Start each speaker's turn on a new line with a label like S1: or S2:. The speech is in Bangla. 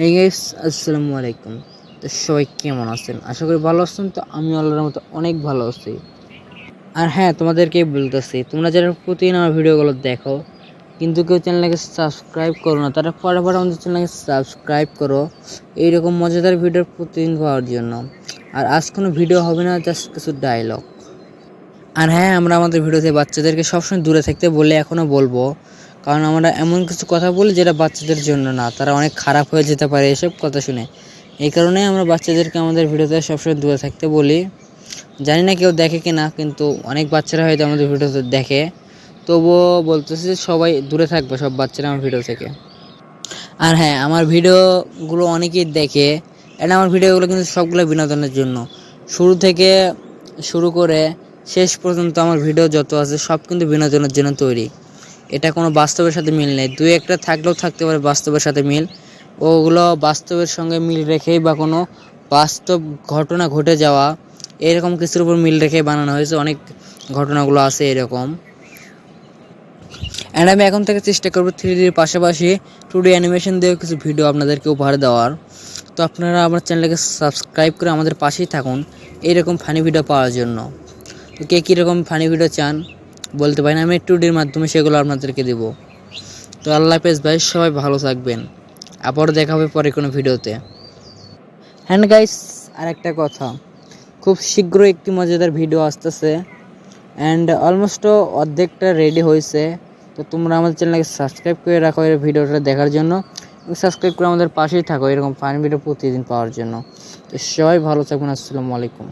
S1: এই গাইস, আসসালামু আলাইকুম। তো সবাই কেমন আছেন? আশা করি ভালো আছেন। তো আমি আল্লাহর মতো অনেক ভালো আছি। আর হ্যাঁ, তোমাদেরকে বলতেছি, তোমরা যারা প্রতিদিন আমার ভিডিওগুলো দেখো কিন্তু কেউ চ্যানেলটাকে সাবস্ক্রাইব করো না, তারা ফটাফট আমাদের চ্যানেলকে সাবস্ক্রাইব করো এইরকম মজাদার ভিডিও প্রতিদিন পাওয়ার জন্য। আর আজ কোনো ভিডিও হবে না, জাস্ট কিছু ডায়লগ। আর হ্যাঁ, আমরা আমাদের ভিডিওতে বাচ্চাদেরকে সবসময় দূরে থাকতে বলে এখনও বলবো, কারণ আমরা এমন কিছু কথা বলি যেটা বাচ্চাদের জন্য না, তারা অনেক খারাপ হয়ে যেতে পারে এসব কথা শুনে। এই কারণে আমরা বাচ্চাদেরকে আমাদের ভিডিওতে সবসময় দূরে থাকতে বলি। জানি না কেউ দেখে কি না, কিন্তু অনেক বাচ্চারা হয়তো আমাদের ভিডিওতে দেখে। তবুও বলতেছি যে সবাই দূরে থাকবে, সব বাচ্চারা আমার ভিডিও থেকে। আর হ্যাঁ, আমার ভিডিওগুলো অনেকেই দেখে, এটা আমার ভিডিওগুলো কিন্তু সবগুলো বিনোদনের জন্য। শুরু থেকে শুরু করে শেষ পর্যন্ত আমার ভিডিও যত আছে সব কিন্তু বিনোদনের জন্য তৈরি। এটা কোনো বাস্তবের সাথে মিল নেই, দুই একটা থাকলেও থাকতে পারে বাস্তবের সাথে মিল। ওগুলো বাস্তবের সঙ্গে মিল রেখেই বা কোনো বাস্তব ঘটনা ঘটে যাওয়া এরকম কিছুর উপর মিল রেখেই বানানো হয়েছে। অনেক ঘটনাগুলো আছে এরকম। অ্যান্ড আমি এখন থেকে চেষ্টা করবো 3Dর পাশাপাশি 2D অ্যানিমেশন দিয়েও কিছু ভিডিও আপনাদেরকে উপহার দেওয়ার। তো আপনারা আমার চ্যানেলকে সাবস্ক্রাইব করে আমাদের পাশেই থাকুন এইরকম ফানি ভিডিও পাওয়ার জন্য। তো কে কীরকম ফানি ভিডিও চান বলতে পারেন, আমি 2Dর মাধ্যমে সেগুলো আপনাদেরকে দেবো। তো আল্লাহ হাফেজ ভাই, সবাই ভালো থাকবেন। আবারও দেখা হবে পরে কোনো ভিডিওতে। হ্যান্ড গাইস, আর একটা কথা, খুব শীঘ্রই একটি মজাদার ভিডিও আসতেছে অ্যান্ড অলমোস্ট অর্ধেকটা রেডি হয়েছে। তো তোমরা আমাদের চ্যানেলকে সাবস্ক্রাইব করে রাখো এই ভিডিওটা দেখার জন্য, এবং সাবস্ক্রাইব করে আমাদের পাশেই থাকো এরকম ফানি ভিডিও প্রতিদিন পাওয়ার জন্য। তো সবাই ভালো থাকবেন। আসসালামু আলাইকুম।